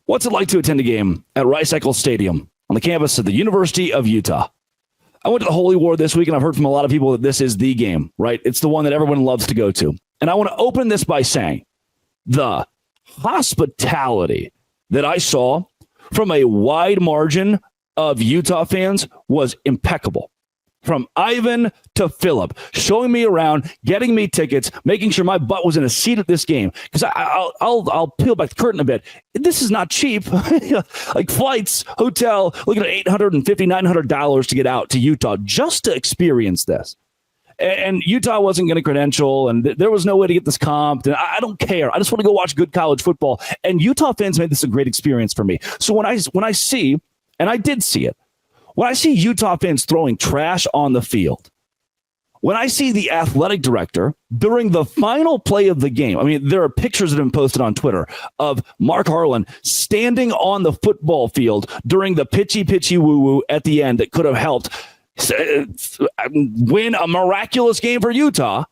What's it like to attend a game at Eccles Stadium on the campus of the University of Utah? I went to the Holy War this week, and I've heard from a lot of people that this is the game, right? It's the one that everyone loves to go to. And I want to open this by saying the hospitality that I saw from a wide margin of Utah fans was impeccable. From Ivan to Philip, showing me around, getting me tickets, making sure my butt was in a seat at this game. Because I'll peel back the curtain a bit. This is not cheap. Like flights, hotel, looking at $850, $900 to get out to Utah just to experience this. And Utah wasn't going to credential, and there was no way to get this comped. And I don't care. I just want to go watch good college football. And Utah fans made this a great experience for me. So when I see, and I did see it, when I see Utah fans throwing trash on the field, when I see the athletic director during the final play of the game, I mean, there are pictures that have been posted on Twitter of Mark Harlan standing on the football field during the pitchy woo-woo at the end that could have helped win a miraculous game for Utah.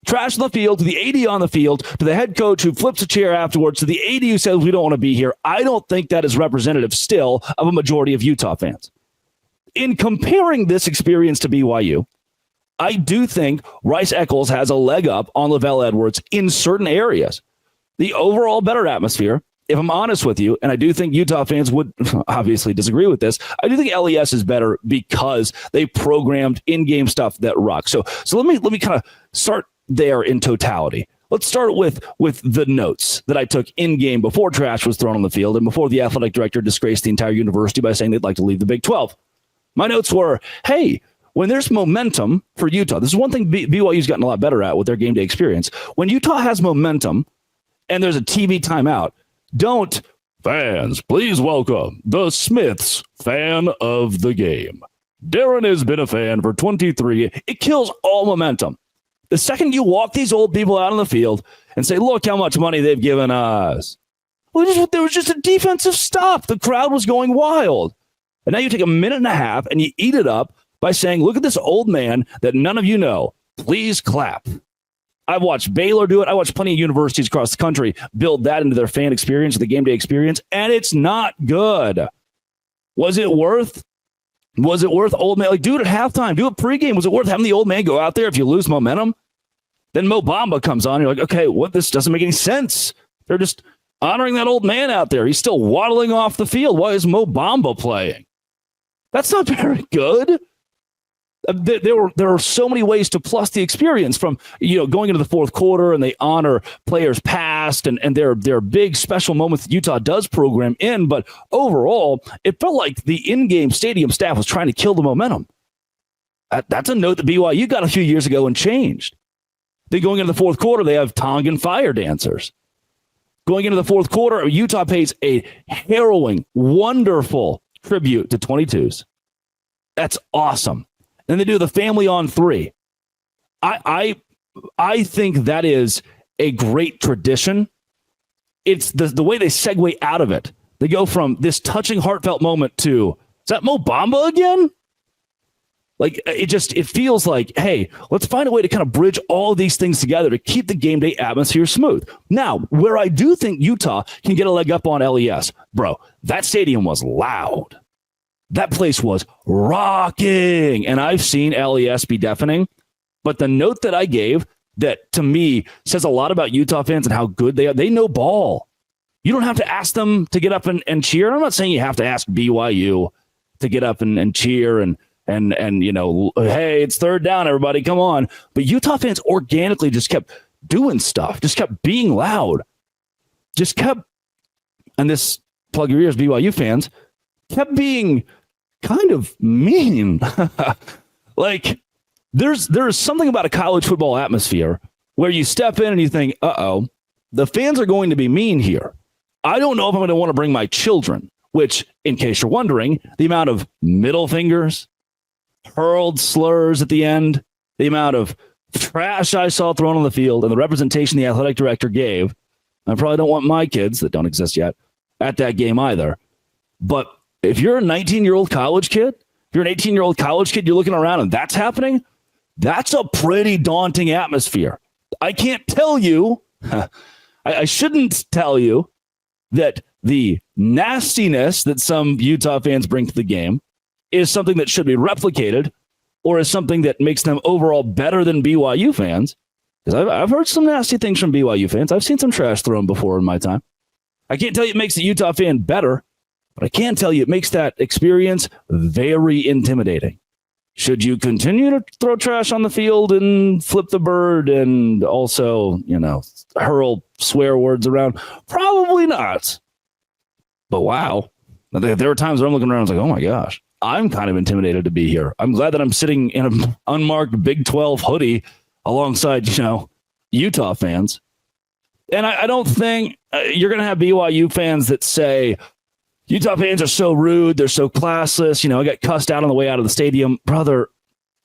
Trash on the field, to the AD on the field, to the head coach who flips a chair afterwards, to the AD who says we don't want to be here. I don't think that is representative still of a majority of Utah fans. In comparing this experience to BYU, I do think Eccles has a leg up on LaVell Edwards in certain areas. The overall better atmosphere, if I'm honest with you, and I do think Utah fans would obviously disagree with this, I do think LES is better because they programmed in-game stuff that rocks. So let me kind of start there in totality. Let's start with the notes that I took in-game before trash was thrown on the field and before the athletic director disgraced the entire university by saying they'd like to leave the Big 12. My notes were, hey, when there's momentum for Utah, this is one thing BYU's gotten a lot better at with their game day experience. When Utah has momentum and there's a TV timeout, don't, fans, please welcome the Smiths fan of the game. Darren has been a fan for 23. It kills all momentum. The second you walk these old people out on the field and say, look how much money they've given us. Well, there was just a defensive stop. The crowd was going wild. And now you take a minute and a half and you eat it up by saying, look at this old man that none of you know. Please clap. I've watched Baylor do it. I watched plenty of universities across the country build that into their fan experience, the game day experience, and it's not good. Was it worth old man? Like, do it at halftime. Do it pregame. Was it worth having the old man go out there if you lose momentum? Then Mo Bamba comes on. You're like, okay, this doesn't make any sense. They're just honoring that old man out there. He's still waddling off the field. Why is Mo Bamba playing? That's not very good. There are so many ways to plus the experience from, going into the fourth quarter and they honor players past and there are big special moments that Utah does program in. But overall, it felt like the in-game stadium staff was trying to kill the momentum. That's a note that BYU got a few years ago and changed. Then going into the fourth quarter, they have Tongan fire dancers. Going into the fourth quarter, Utah pays a harrowing, wonderful tribute to 22s. That's awesome. Then they do the family on three. I think that is a great tradition. It's the way they segue out of it. They go from this touching, heartfelt moment to, is that Mo Bamba again? Like, it feels like, hey, let's find a way to kind of bridge all of these things together to keep the game day atmosphere smooth. Now, where I do think Utah can get a leg up on LES, bro, that stadium was loud. That place was rocking. And I've seen LES be deafening. But the note that I gave that, to me, says a lot about Utah fans and how good they are. They know ball. You don't have to ask them to get up and cheer. I'm not saying you have to ask BYU to get up and cheer and hey, it's third down, everybody, come on. But Utah fans organically just kept doing stuff, just kept being loud, just kept, and this, plug your ears, BYU fans, kept being kind of mean. Like, there's something about a college football atmosphere where you step in and you think, the fans are going to be mean here. I don't know if I'm going to want to bring my children, which, in case you're wondering, the amount of middle fingers, hurled slurs at the end, the amount of trash I saw thrown on the field, and the representation the athletic director gave. I probably don't want my kids that don't exist yet at that game either. But if you're a 19-year-old college kid, if you're an 18-year-old college kid, you're looking around and that's happening, that's a pretty daunting atmosphere. I can't tell you, I shouldn't tell you that the nastiness that some Utah fans bring to the game is something that should be replicated or is something that makes them overall better than BYU fans. Because I've heard some nasty things from BYU fans. I've seen some trash thrown before in my time. I can't tell you it makes a Utah fan better, but I can tell you it makes that experience very intimidating. Should you continue to throw trash on the field and flip the bird and also, hurl swear words around? Probably not. But wow. There were times where I'm looking around and I was like, oh my gosh, I'm kind of intimidated to be here. I'm glad that I'm sitting in an unmarked Big 12 hoodie alongside, Utah fans. And I don't think you're going to have BYU fans that say, Utah fans are so rude. They're so classless. I got cussed out on the way out of the stadium. Brother,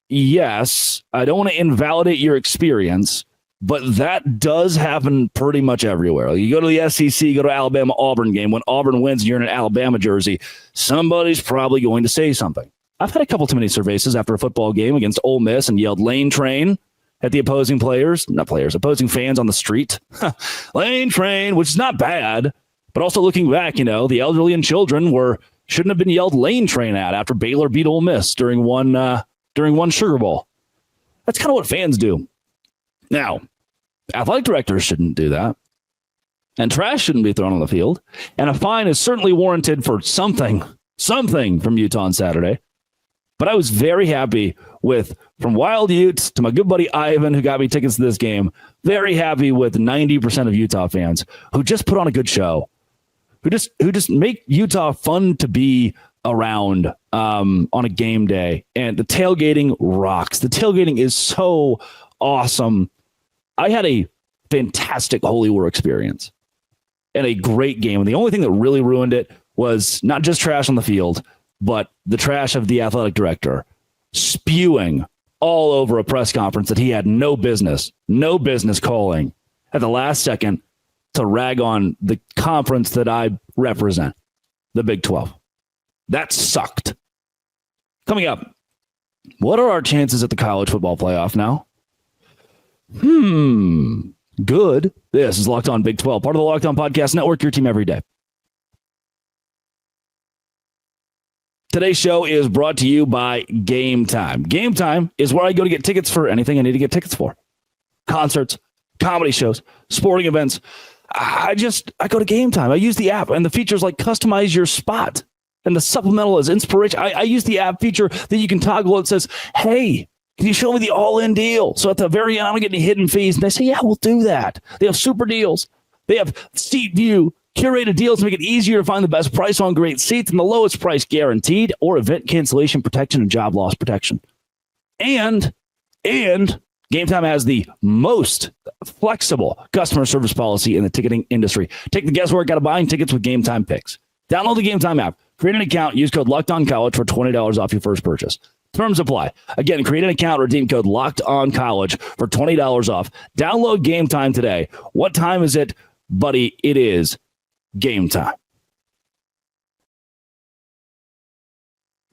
yes, I don't want to invalidate your experience, but that does happen pretty much everywhere. You go to the SEC, go to Alabama-Auburn game. When Auburn wins and you're in an Alabama jersey, somebody's probably going to say something. I've had a couple too many cervezas after a football game against Ole Miss and yelled lane train at the opposing fans on the street. Lane train, which is not bad. But also looking back, the elderly and children shouldn't have been yelled lane train at after Baylor beat Ole Miss during one Sugar Bowl. That's kind of what fans do. Now, athletic directors shouldn't do that. And trash shouldn't be thrown on the field. And a fine is certainly warranted for something from Utah on Saturday. But I was very happy from Wild Utes to my good buddy Ivan, who got me tickets to this game, very happy with 90% of Utah fans who just put on a good show. Who just make Utah fun to be around on a game day. And the tailgating rocks. The tailgating is so awesome. I had a fantastic Holy War experience and a great game. And the only thing that really ruined it was not just trash on the field, but the trash of the athletic director spewing all over a press conference that he had no business calling at the last second to rag on the conference that I represent, the Big 12. That sucked. Coming up, what are our chances at the college football playoff now? Good. This is Locked On Big 12, part of the Locked On Podcast Network, your team every day. Today's show is brought to you by Game Time. Game Time is where I go to get tickets for anything I need to get tickets for. Concerts, comedy shows, sporting events. I go to Game Time. I use the app and the features like customize your spot and the supplemental as inspiration. I use the app feature that you can toggle. It says, hey, can you show me the all-in deal? So at the very end, I don't get any hidden fees. And they say, yeah, we'll do that. They have super deals. They have seat view, curated deals to make it easier to find the best price on great seats and the lowest price guaranteed, or event cancellation protection and job loss protection. And Game Time has the most flexible customer service policy in the ticketing industry. Take the guesswork out of buying tickets with Game Time picks. Download the Game Time app, create an account, use code LOCKEDONCollege for $20 off your first purchase. Terms apply. Again, create an account, redeem code LOCKEDONCollege for $20 off. Download Game Time today. What time is it, buddy? It is game time.